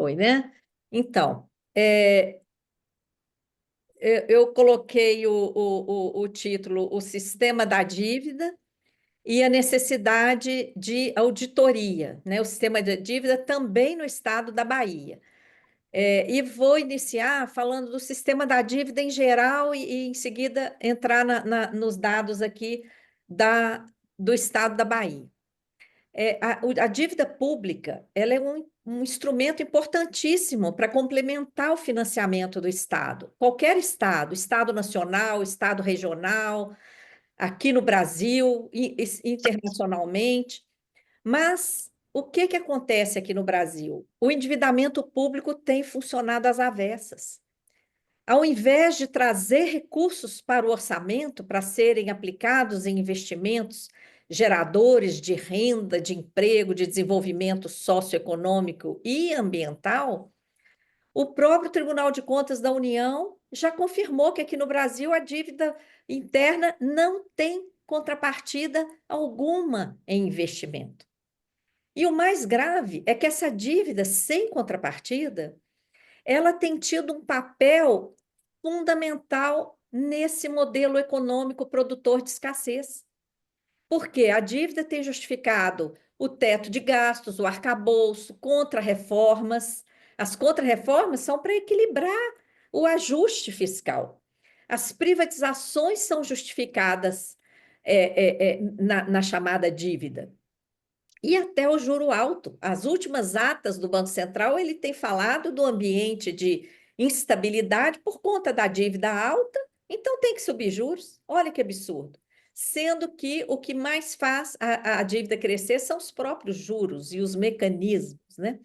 foi, né? Então, eu coloquei o título O Sistema da Dívida e a necessidade de auditoria, né? O sistema da dívida também no estado da Bahia. E vou iniciar falando do sistema da dívida em geral e em seguida entrar nos dados aqui do estado da Bahia. A dívida pública, ela é um instrumento importantíssimo para complementar o financiamento do Estado. Qualquer Estado, Estado nacional, Estado regional, aqui no Brasil, internacionalmente. Mas o que acontece aqui no Brasil? O endividamento público tem funcionado às avessas. Ao invés de trazer recursos para o orçamento para serem aplicados em investimentos geradores de renda, de emprego, de desenvolvimento socioeconômico e ambiental, o próprio Tribunal de Contas da União já confirmou que aqui no Brasil a dívida interna não tem contrapartida alguma em investimento. E o mais grave é que essa dívida sem contrapartida, ela tem tido um papel fundamental nesse modelo econômico produtor de escassez. Porque a dívida tem justificado o teto de gastos, o arcabouço, contra-reformas. As contra-reformas são para equilibrar o ajuste fiscal. As privatizações são justificadas na chamada dívida. E até o juro alto. As últimas atas do Banco Central, ele tem falado do ambiente de instabilidade por conta da dívida alta, então tem que subir juros. Olha que absurdo. Sendo que o que mais faz a dívida crescer são os próprios juros e os mecanismos, né?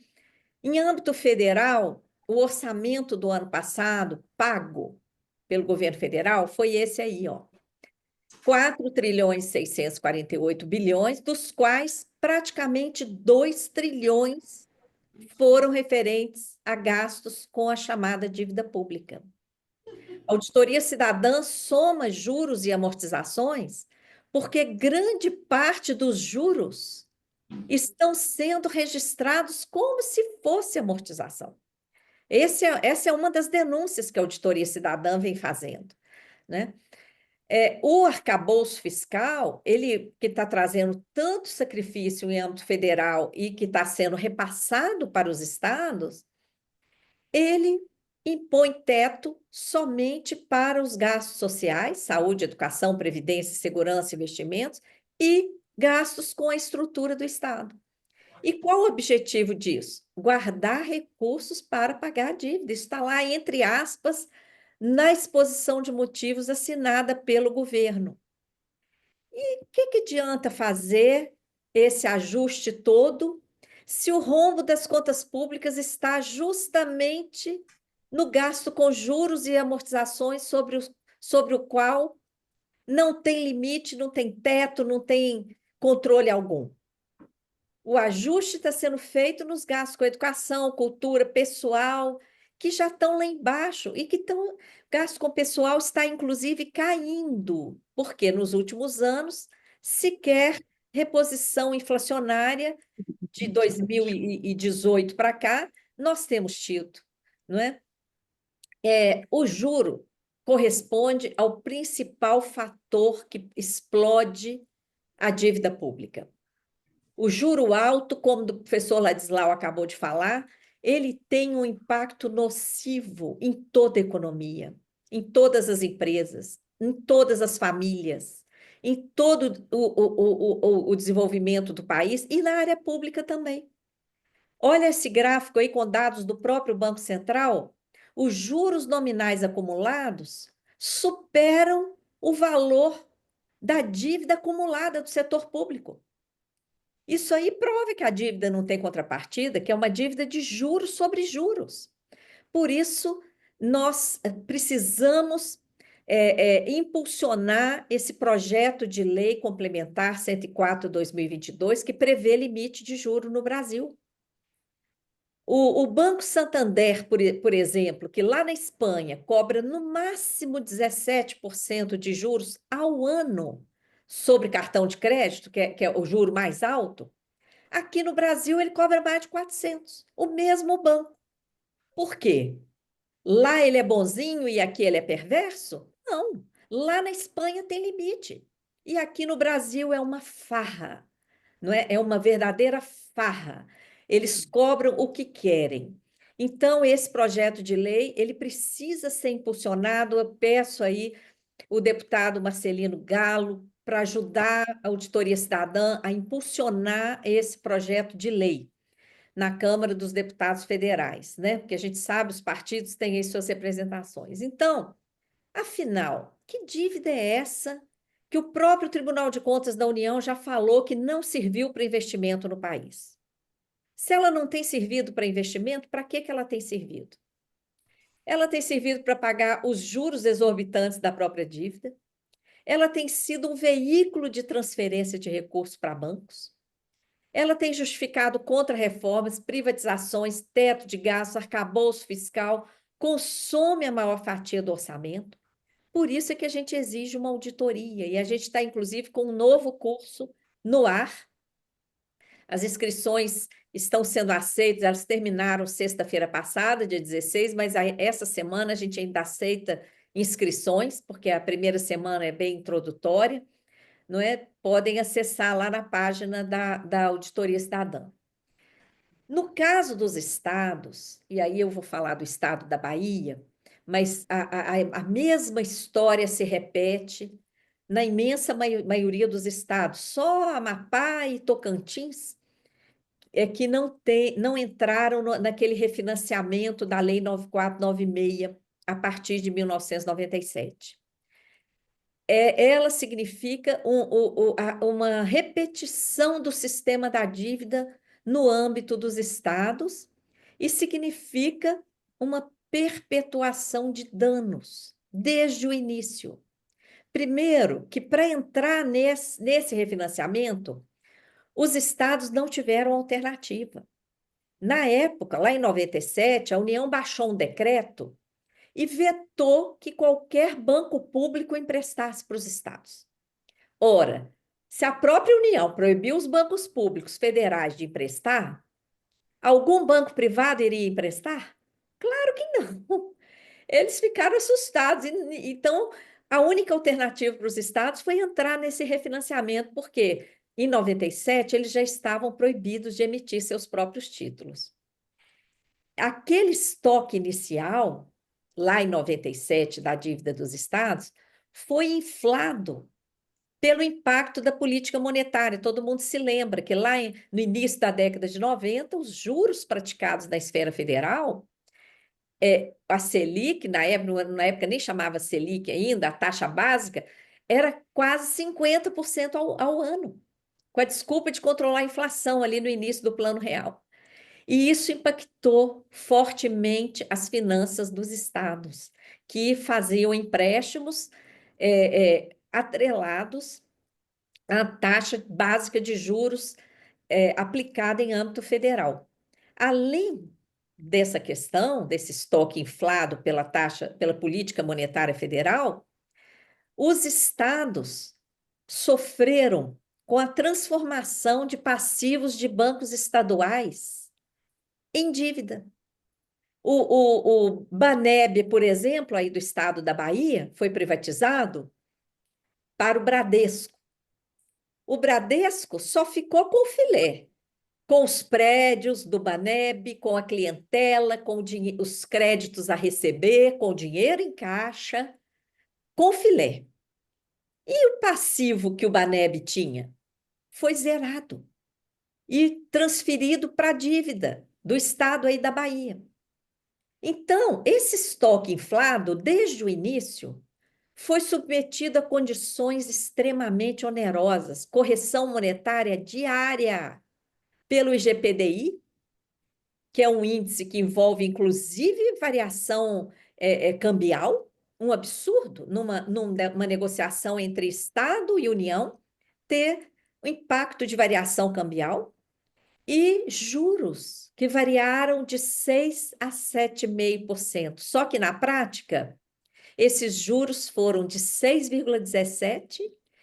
Em âmbito federal, o orçamento do ano passado, pago pelo governo federal, foi esse aí, ó. 4 trilhões 648 bilhões, dos quais praticamente 2 trilhões foram referentes a gastos com a chamada dívida pública. A Auditoria Cidadã soma juros e amortizações porque grande parte dos juros estão sendo registrados como se fosse amortização. Essa é uma das denúncias que a Auditoria Cidadã vem fazendo, né? O arcabouço fiscal, ele que está trazendo tanto sacrifício em âmbito federal e que está sendo repassado para os estados, ele impõe teto somente para os gastos sociais, saúde, educação, previdência, segurança, investimentos, e gastos com a estrutura do Estado. E qual o objetivo disso? Guardar recursos para pagar a dívida. Isso está lá, entre aspas, na exposição de motivos assinada pelo governo. E o que adianta fazer esse ajuste todo se o rombo das contas públicas está justamente no gasto com juros e amortizações sobre o qual não tem limite, não tem teto, não tem controle algum? O ajuste está sendo feito nos gastos com educação, cultura, pessoal, que já estão lá embaixo e que estão. Gasto com pessoal está, inclusive, caindo, porque nos últimos anos, sequer reposição inflacionária de 2018 para cá, nós temos tido, não é? O juro corresponde ao principal fator que explode a dívida pública. O juro alto, como o professor Ladislau acabou de falar, ele tem um impacto nocivo em toda a economia, em todas as empresas, em todas as famílias, em todo o desenvolvimento do país e na área pública também. Olha esse gráfico aí com dados do próprio Banco Central. Os juros nominais acumulados superam o valor da dívida acumulada do setor público. Isso aí prova que a dívida não tem contrapartida, que é uma dívida de juros sobre juros. Por isso, nós precisamos impulsionar esse projeto de lei complementar 104/2022, que prevê limite de juro no Brasil. O Banco Santander, por exemplo, que lá na Espanha cobra no máximo 17% de juros ao ano sobre cartão de crédito, que é o juro mais alto, aqui no Brasil ele cobra mais de 400, o mesmo banco. Por quê? Lá ele é bonzinho e aqui ele é perverso? Não. Lá na Espanha tem limite. E aqui no Brasil é uma farra, não é? É uma verdadeira farra. Eles cobram o que querem. Então, esse projeto de lei, ele precisa ser impulsionado. Eu peço aí o deputado Marcelino Galo para ajudar a Auditoria Cidadã a impulsionar esse projeto de lei na Câmara dos Deputados Federais, né? Porque a gente sabe, os partidos têm aí suas representações. Então, afinal, que dívida é essa que o próprio Tribunal de Contas da União já falou que não serviu para investimento no país? Se ela não tem servido para investimento, para que ela tem servido? Ela tem servido para pagar os juros exorbitantes da própria dívida, ela tem sido um veículo de transferência de recursos para bancos, ela tem justificado contra-reformas, privatizações, teto de gastos, arcabouço fiscal, consome a maior fatia do orçamento. Por isso é que a gente exige uma auditoria e a gente está, inclusive, com um novo curso no ar. As inscrições estão sendo aceitas, elas terminaram sexta-feira passada, dia 16, mas essa semana a gente ainda aceita inscrições, porque a primeira semana é bem introdutória, não é? Podem acessar lá na página da Auditoria Cidadã. No caso dos estados, e aí eu vou falar do estado da Bahia, mas a mesma história se repete na imensa maioria dos estados. Só Amapá e Tocantins é que não entraram naquele refinanciamento da Lei 9496 a partir de 1997. Ela significa uma repetição do sistema da dívida no âmbito dos estados e significa uma perpetuação de danos desde o início. Primeiro, que para entrar nesse refinanciamento, os estados não tiveram alternativa. Na época, lá em 97, a União baixou um decreto e vetou que qualquer banco público emprestasse para os estados. Ora, se a própria União proibiu os bancos públicos federais de emprestar, algum banco privado iria emprestar? Claro que não. Eles ficaram assustados. Então, a única alternativa para os estados foi entrar nesse refinanciamento, porque em 97 eles já estavam proibidos de emitir seus próprios títulos. Aquele estoque inicial, lá em 97, da dívida dos estados, foi inflado pelo impacto da política monetária. Todo mundo se lembra que lá no início da década de 90, os juros praticados na esfera federal, a Selic, na época nem chamava Selic ainda, a taxa básica, era quase 50% ao ano, com a desculpa de controlar a inflação ali no início do Plano Real. E isso impactou fortemente as finanças dos estados, que faziam empréstimos atrelados à taxa básica de juros aplicada em âmbito federal. Além dessa questão, desse estoque inflado pela política monetária federal, os estados sofreram com a transformação de passivos de bancos estaduais em dívida. O Baneb, por exemplo, aí do estado da Bahia, foi privatizado para o Bradesco. O Bradesco só ficou com o filé, com os prédios do Baneb, com a clientela, com os créditos a receber, com o dinheiro em caixa, com o filé. E o passivo que o Baneb tinha foi zerado e transferido para a dívida do estado aí da Bahia. Então, esse estoque inflado, desde o início, foi submetido a condições extremamente onerosas, correção monetária diária pelo IGPDI, que é um índice que envolve, inclusive, variação cambial, um absurdo numa negociação entre Estado e União, ter o impacto de variação cambial, e juros que variaram de 6 a 7,5%. Só que, na prática, esses juros foram de 6,17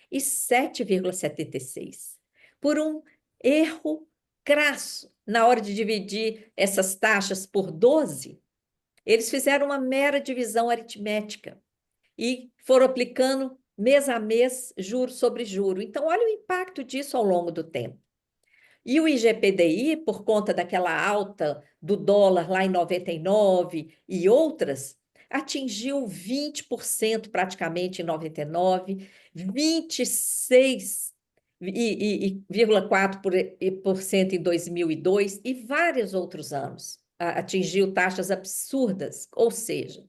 e 7,76, por um erro crasso na hora de dividir essas taxas por 12. Eles fizeram uma mera divisão aritmética e foram aplicando mês a mês, juro sobre juro. Então, olha o impacto disso ao longo do tempo. E o IGPDI, por conta daquela alta do dólar lá em 99 e outras, atingiu 20% praticamente em 99, 26,4% em 2002 e vários outros anos. Atingiu taxas absurdas, ou seja,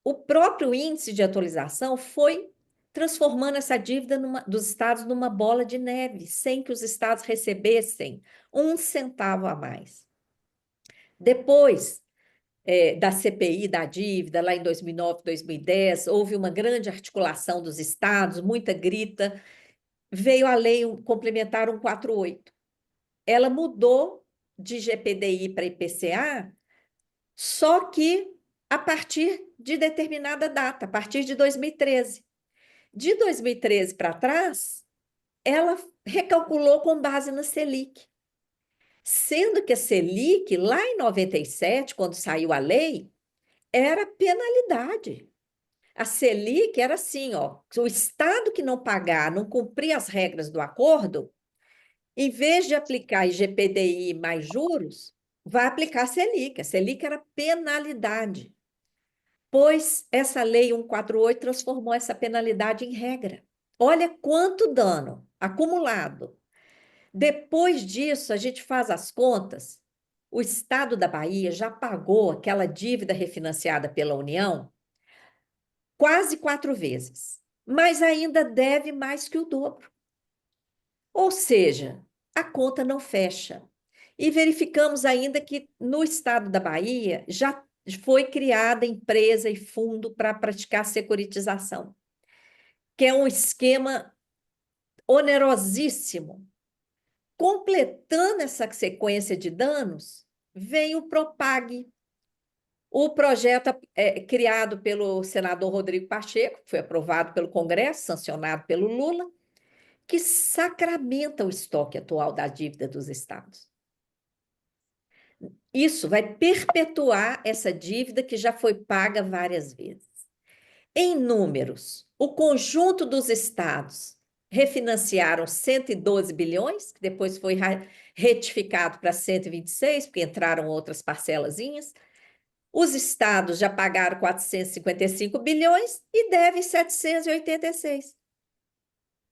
o próprio índice de atualização foi transformando essa dívida dos estados numa bola de neve, sem que os estados recebessem um centavo a mais. Depois da CPI da dívida, lá em 2009, 2010, houve uma grande articulação dos estados, muita grita, veio a lei complementar 148. Ela mudou de GPDI para IPCA, só que a partir de determinada data, a partir de 2013. De 2013 para trás, ela recalculou com base na Selic. Sendo que a Selic, lá em 97, quando saiu a lei, era penalidade. A Selic era assim, ó, o Estado que não pagar, não cumprir as regras do acordo, em vez de aplicar IGPDI mais juros, vai aplicar a Selic. A Selic era penalidade, pois essa lei 148 transformou essa penalidade em regra. Olha quanto dano acumulado. Depois disso, a gente faz as contas. O Estado da Bahia já pagou aquela dívida refinanciada pela União quase 4 vezes, mas ainda deve mais que o dobro. Ou seja, a conta não fecha. E verificamos ainda que no Estado da Bahia já foi criada empresa e fundo para praticar securitização, que é um esquema onerosíssimo. Completando essa sequência de danos, vem o PROPAG, o projeto criado pelo senador Rodrigo Pacheco, que foi aprovado pelo Congresso, sancionado pelo Lula, que sacramenta o estoque atual da dívida dos estados. Isso vai perpetuar essa dívida que já foi paga várias vezes. Em números, o conjunto dos estados refinanciaram 112 bilhões, que depois foi retificado para 126, porque entraram outras parcelazinhas. Os estados já pagaram 455 bilhões e devem 786.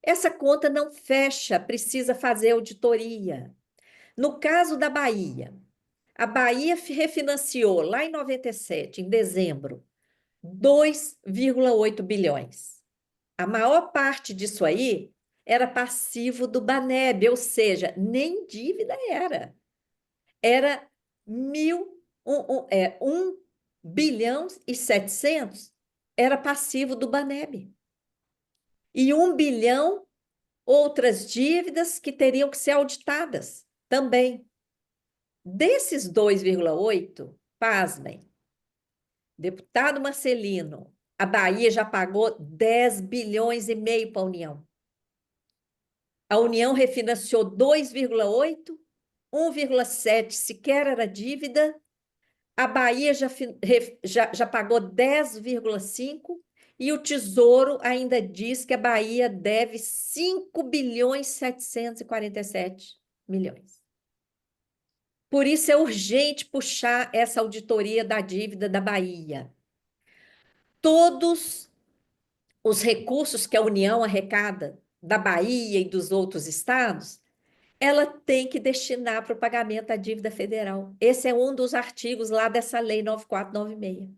Essa conta não fecha, precisa fazer auditoria. No caso da Bahia, a Bahia refinanciou lá em 97, em dezembro, 2,8 bilhões. A maior parte disso aí era passivo do Baneb, ou seja, nem dívida era. Era 1 bilhão e 700 era passivo do Baneb. E 1 bilhão outras dívidas que teriam que ser auditadas também. Desses 2,8, pasmem, deputado Marcelino, a Bahia já pagou 10 bilhões e meio para a União. A União refinanciou 2,8, 1,7 sequer era dívida. A Bahia já pagou 10,5 e o Tesouro ainda diz que a Bahia deve 5 bilhões 747 milhões. Por isso é urgente puxar essa auditoria da dívida da Bahia. Todos os recursos que a União arrecada da Bahia e dos outros estados, ela tem que destinar para o pagamento da dívida federal. Esse é um dos artigos lá dessa lei 9496.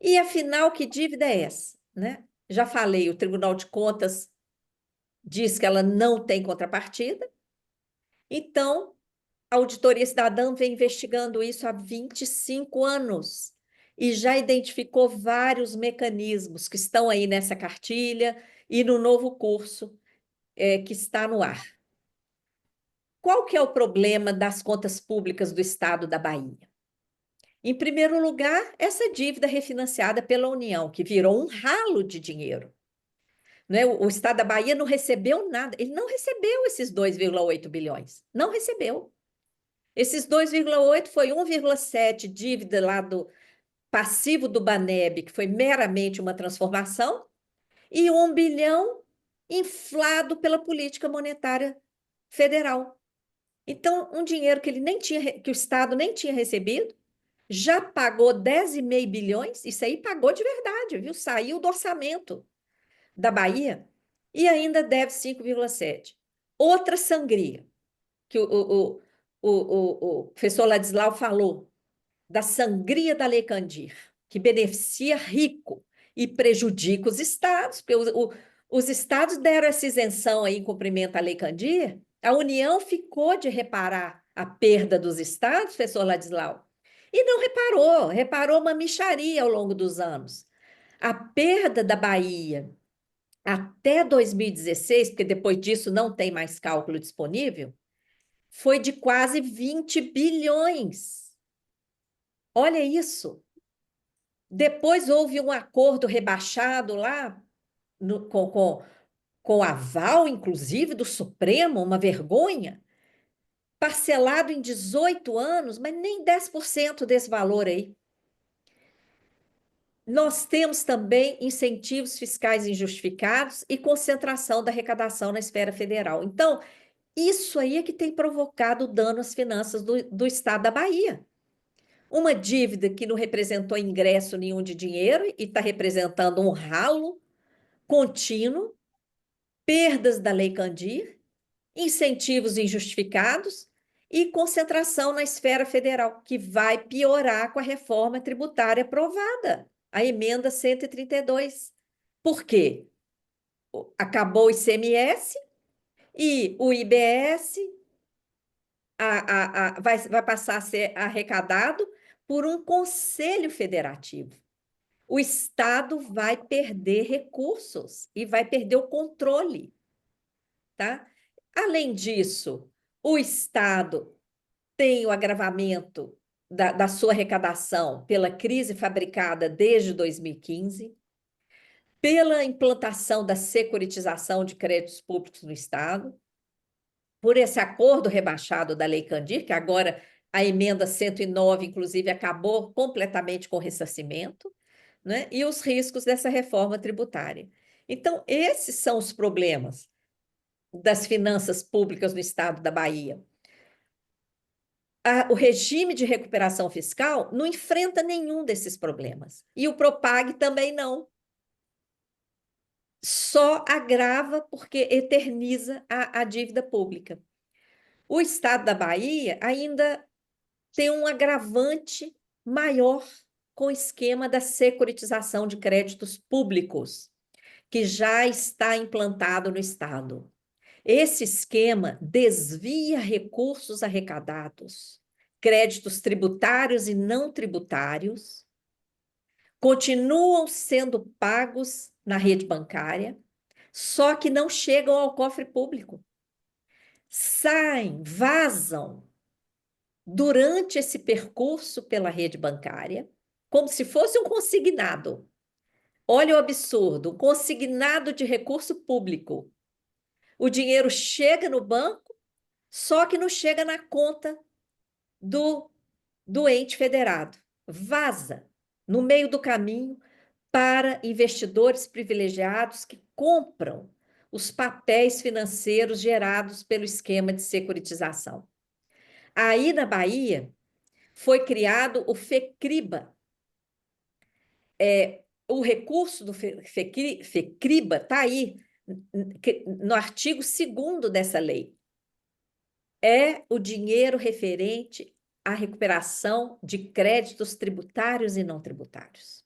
E, afinal, que dívida é essa? Né? Já falei, o Tribunal de Contas diz que ela não tem contrapartida. Então, a Auditoria Cidadã vem investigando isso há 25 anos e já identificou vários mecanismos que estão aí nessa cartilha e no novo curso que está no ar. Qual que é o problema das contas públicas do Estado da Bahia? Em primeiro lugar, essa dívida refinanciada pela União, que virou um ralo de dinheiro. Né? O Estado da Bahia não recebeu nada, ele não recebeu esses 2,8 bilhões, não recebeu. Esses 2,8 foi 1,7 dívida lá do passivo do Baneb, que foi meramente uma transformação, e 1 bilhão inflado pela política monetária federal. Então, um dinheiro que ele nem tinha, que o Estado nem tinha recebido, já pagou 10,5 bilhões, isso aí pagou de verdade, viu? Saiu do orçamento da Bahia e ainda deve 5,7. Outra sangria, que o professor Ladislau falou, da sangria da Lei Candir, que beneficia rico e prejudica os estados, porque os estados deram essa isenção aí em cumprimento à Lei Candir, a União ficou de reparar a perda dos estados, professor Ladislau, e não reparou, reparou uma mixaria ao longo dos anos. A perda da Bahia até 2016, porque depois disso não tem mais cálculo disponível, foi de quase 20 bilhões. Olha isso. Depois houve um acordo rebaixado lá, com aval, inclusive, do Supremo, uma vergonha, parcelado em 18 anos, mas nem 10% desse valor aí. Nós temos também incentivos fiscais injustificados e concentração da arrecadação na esfera federal. Então, isso aí é que tem provocado dano às finanças do estado da Bahia. Uma dívida que não representou ingresso nenhum de dinheiro e está representando um ralo contínuo, perdas da Lei Candir, incentivos injustificados e concentração na esfera federal, que vai piorar com a reforma tributária aprovada, a emenda 132. Por quê? Acabou o ICMS e o IBS vai passar a ser arrecadado por um conselho federativo. O Estado vai perder recursos e vai perder o controle, tá? Além disso, o Estado tem o agravamento da sua arrecadação pela crise fabricada desde 2015, pela implantação da securitização de créditos públicos no Estado, por esse acordo rebaixado da Lei Candir, que agora a emenda 109, inclusive, acabou completamente com o ressarcimento, né? E os riscos dessa reforma tributária. Então, esses são os problemas das finanças públicas no estado da Bahia. O regime de recuperação fiscal não enfrenta nenhum desses problemas. E o Propag também não. Só agrava porque eterniza a dívida pública. O estado da Bahia ainda tem um agravante maior com o esquema da securitização de créditos públicos, que já está implantado no estado. Esse esquema desvia recursos arrecadados, créditos tributários e não tributários, continuam sendo pagos na rede bancária, só que não chegam ao cofre público. Saem, vazam durante esse percurso pela rede bancária, como se fosse um consignado. Olha o absurdo, um consignado de recurso público. O dinheiro chega no banco, só que não chega na conta do ente federado. Vaza no meio do caminho para investidores privilegiados que compram os papéis financeiros gerados pelo esquema de securitização. Aí na Bahia foi criado o FECRIBA. O recurso do FECRIBA está aí no artigo 2º dessa lei. É o dinheiro referente à recuperação de créditos tributários e não tributários,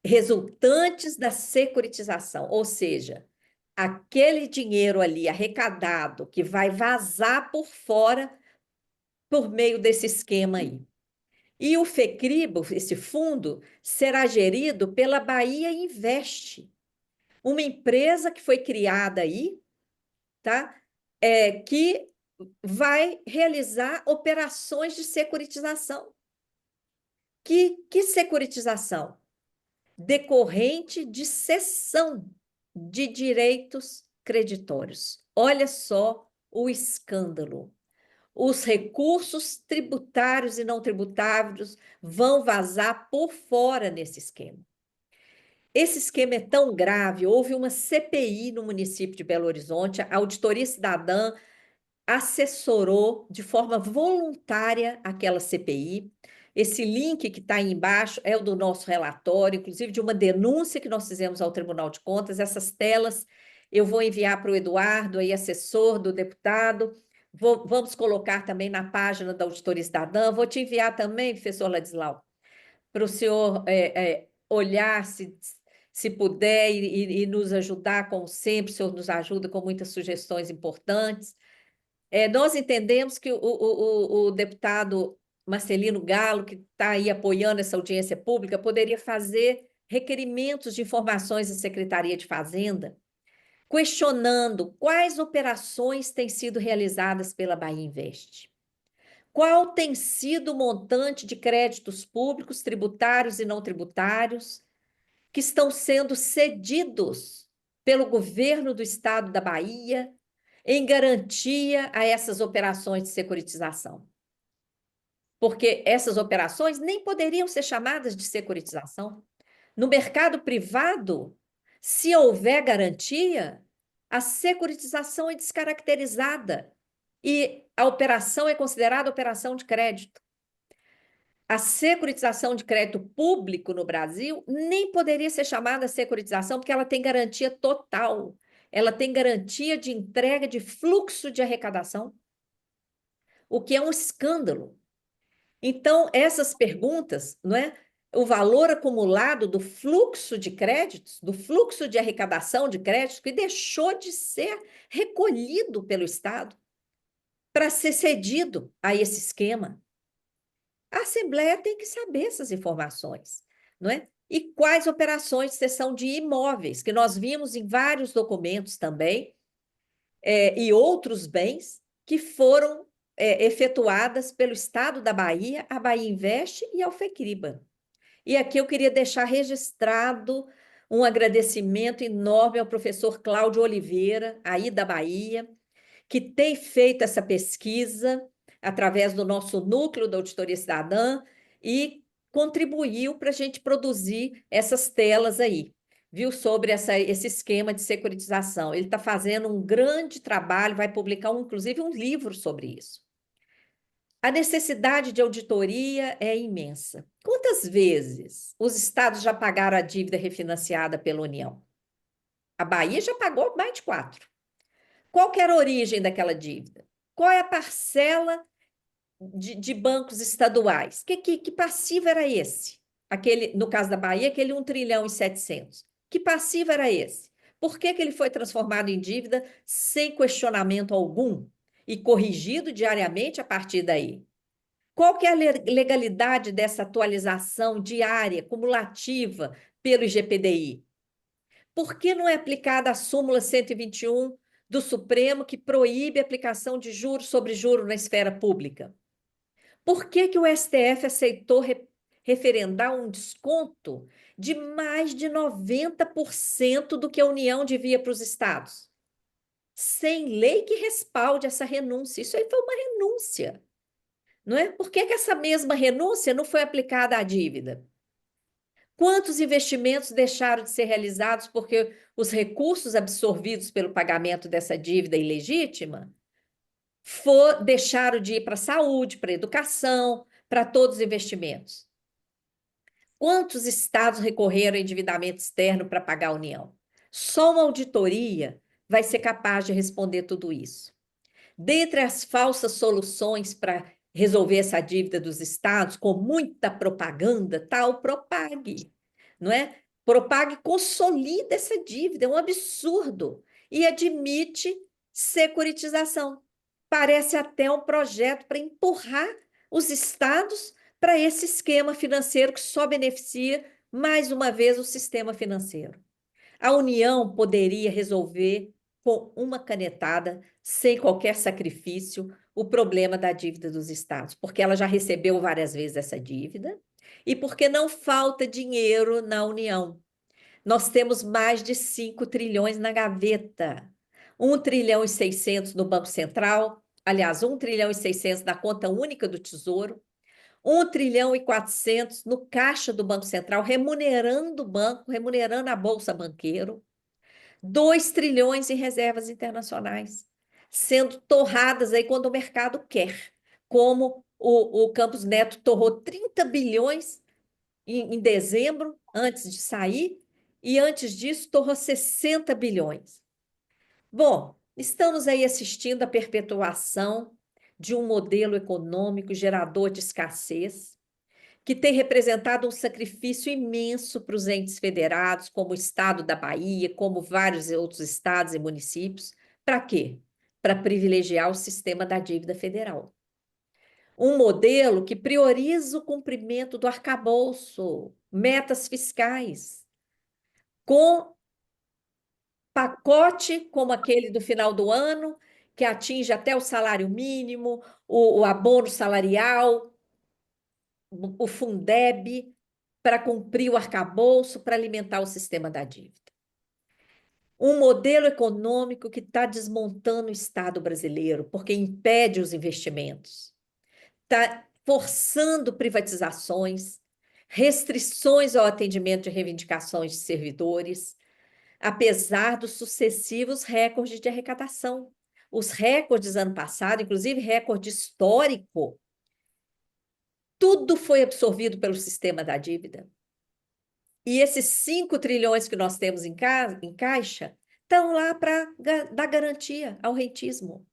resultantes da securitização, ou seja, aquele dinheiro ali arrecadado que vai vazar por fora por meio desse esquema aí. E o FECRIBA, esse fundo, será gerido pela Bahia Invest, uma empresa que foi criada aí, tá? Que vai realizar operações de securitização. Que securitização? Decorrente de cessão de direitos creditórios. Olha só o escândalo. os recursos tributários e não tributários vão vazar por fora nesse esquema. Esse esquema é tão grave, houve uma CPI no município de Belo Horizonte, a Auditoria Cidadã assessorou de forma voluntária aquela CPI. Esse link que está aí embaixo é o do nosso relatório, inclusive de uma denúncia que nós fizemos ao Tribunal de Contas. Essas telas eu vou enviar para o Eduardo, aí, assessor do deputado. Vamos colocar também na página da Auditoria Cidadã. Vou te enviar também, professor Ladislau, para o senhor olhar, se puder, e nos ajudar, como sempre. O senhor nos ajuda com muitas sugestões importantes. Nós entendemos que o deputado Marcelino Galo, que está aí apoiando essa audiência pública, poderia fazer requerimentos de informações à Secretaria de Fazenda, questionando quais operações têm sido realizadas pela Bahia Invest. Qual tem sido o montante de créditos públicos, tributários e não tributários, que estão sendo cedidos pelo governo do estado da Bahia em garantia a essas operações de securitização. Porque essas operações nem poderiam ser chamadas de securitização. No mercado privado, se houver garantia, a securitização é descaracterizada e a operação é considerada operação de crédito. A securitização de crédito público no Brasil nem poderia ser chamada securitização, porque ela tem garantia total. Ela tem garantia de entrega de fluxo de arrecadação, o que é um escândalo. Então, essas perguntas, não é? O valor acumulado do fluxo de créditos, do fluxo de arrecadação de créditos, que deixou de ser recolhido pelo Estado para ser cedido a esse esquema. A Assembleia tem que saber essas informações, não é? E quais operações de cessão de imóveis, que nós vimos em vários documentos também, e outros bens que foram efetuadas pelo Estado da Bahia, a Bahia Invest e a Alfecriba. E aqui eu queria deixar registrado um agradecimento enorme ao professor Cláudio Oliveira, aí da Bahia, que tem feito essa pesquisa através do nosso núcleo da Auditoria Cidadã e contribuiu para a gente produzir essas telas aí, viu, sobre esse esquema de securitização. Ele está fazendo um grande trabalho, vai publicar, inclusive, um livro sobre isso. A necessidade de auditoria é imensa. Quantas vezes os estados já pagaram a dívida refinanciada pela União? A Bahia já pagou mais de 4. Qual que era a origem daquela dívida? Qual é a parcela de bancos estaduais? Que passivo era esse? No caso da Bahia, aquele 1 trilhão e 700. Que passivo era esse? Por que ele foi transformado em dívida sem questionamento algum e corrigido diariamente a partir daí? Qual que é a legalidade dessa atualização diária, cumulativa, pelo IGPDI? Por que não é aplicada a súmula 121 do Supremo, que proíbe a aplicação de juros sobre juros na esfera pública? Por que o STF aceitou referendar um desconto de mais de 90% do que a União devia para os estados? Sem lei que respalde essa renúncia. Isso aí foi uma renúncia, não é? Por que essa mesma renúncia não foi aplicada à dívida? Quantos investimentos deixaram de ser realizados porque os recursos absorvidos pelo pagamento dessa dívida ilegítima deixaram de ir para a saúde, para a educação, para todos os investimentos? Quantos estados recorreram ao endividamento externo para pagar a União? Só uma auditoria vai ser capaz de responder tudo isso. Dentre as falsas soluções para resolver essa dívida dos estados, com muita propaganda, está o Propag, não é? Propag consolida essa dívida, é um absurdo, e admite securitização. Parece até um projeto para empurrar os estados para esse esquema financeiro que só beneficia, mais uma vez, o sistema financeiro. A União poderia resolver com uma canetada, sem qualquer sacrifício, o problema da dívida dos estados, porque ela já recebeu várias vezes essa dívida e porque não falta dinheiro na União. Nós temos mais de 5 trilhões na gaveta, 1 trilhão e 600 no Banco Central, aliás, 1,6 trilhão na conta única do Tesouro, 1,4 trilhão no caixa do Banco Central, remunerando o banco, remunerando a Bolsa Banqueiro, 2 trilhões em reservas internacionais, sendo torradas aí quando o mercado quer, como o Campos Neto torrou 30 bilhões em dezembro, antes de sair, e antes disso torrou 60 bilhões. Bom, estamos aí assistindo à perpetuação de um modelo econômico gerador de escassez, que tem representado um sacrifício imenso para os entes federados, como o estado da Bahia, como vários outros estados e municípios. Para quê? Para privilegiar o sistema da dívida federal. Um modelo que prioriza o cumprimento do arcabouço, metas fiscais, com pacote como aquele do final do ano, que atinge até o salário mínimo, o abono salarial, o Fundeb, para cumprir o arcabouço, para alimentar o sistema da dívida. Um modelo econômico que está desmontando o Estado brasileiro, porque impede os investimentos, está forçando privatizações, restrições ao atendimento de reivindicações de servidores, apesar dos sucessivos recordes de arrecadação. Os recordes ano passado, inclusive recorde histórico, tudo foi absorvido pelo sistema da dívida. E esses 5 trilhões que nós temos em caixa estão lá para dar garantia ao rentismo.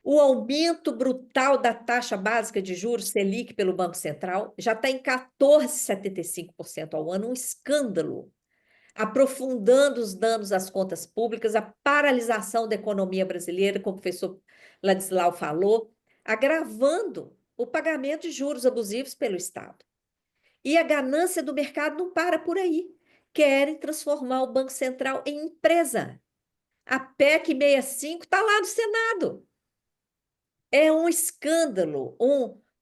O aumento brutal da taxa básica de juros Selic pelo Banco Central já está em 14,75% ao ano, um escândalo, aprofundando os danos às contas públicas, a paralisação da economia brasileira, como o professor Ladislau falou, agravando o pagamento de juros abusivos pelo Estado. E a ganância do mercado não para por aí. Querem transformar o Banco Central em empresa. A PEC 65 está lá no Senado. É um escândalo,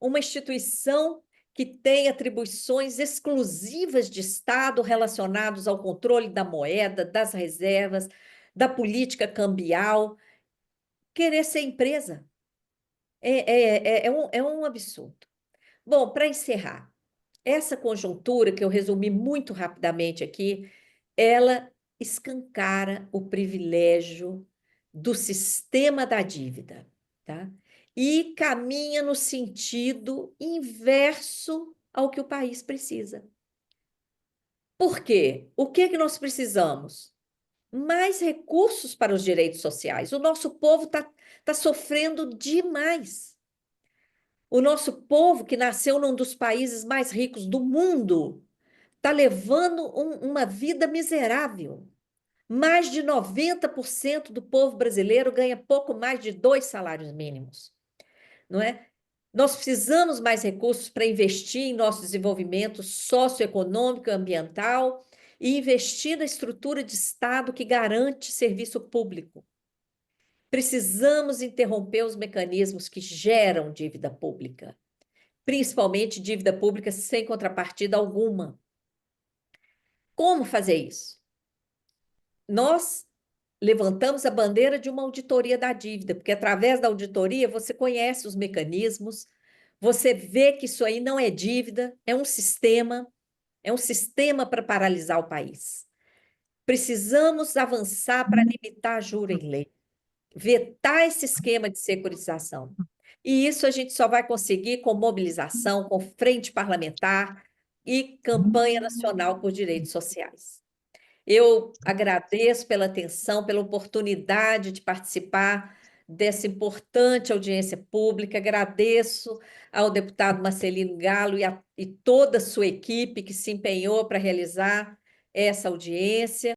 uma instituição que tem atribuições exclusivas de Estado relacionadas ao controle da moeda, das reservas, da política cambial, querer ser empresa. É um absurdo. Bom, para encerrar, essa conjuntura, que eu resumi muito rapidamente aqui, ela escancara o privilégio do sistema da dívida, tá? E caminha no sentido inverso ao que o país precisa. Por quê? O que é que nós precisamos? Mais recursos para os direitos sociais. O nosso povo tá sofrendo demais. O nosso povo, que nasceu num dos países mais ricos do mundo, está levando uma vida miserável. Mais de 90% do povo brasileiro ganha pouco mais de 2 salários mínimos, não é? Nós precisamos mais recursos para investir em nosso desenvolvimento socioeconômico e ambiental e investir na estrutura de Estado que garante serviço público. Precisamos interromper os mecanismos que geram dívida pública, principalmente dívida pública sem contrapartida alguma. Como fazer isso? Nós levantamos a bandeira de uma auditoria da dívida, porque através da auditoria você conhece os mecanismos, você vê que isso aí não é dívida, é um sistema para paralisar o país. Precisamos avançar para limitar juro em lei, vetar esse esquema de securitização. E isso a gente só vai conseguir com mobilização, com frente parlamentar e campanha nacional por direitos sociais. Eu agradeço pela atenção, pela oportunidade de participar dessa importante audiência pública. Agradeço ao deputado Marcelino Galo e toda a sua equipe que se empenhou para realizar essa audiência.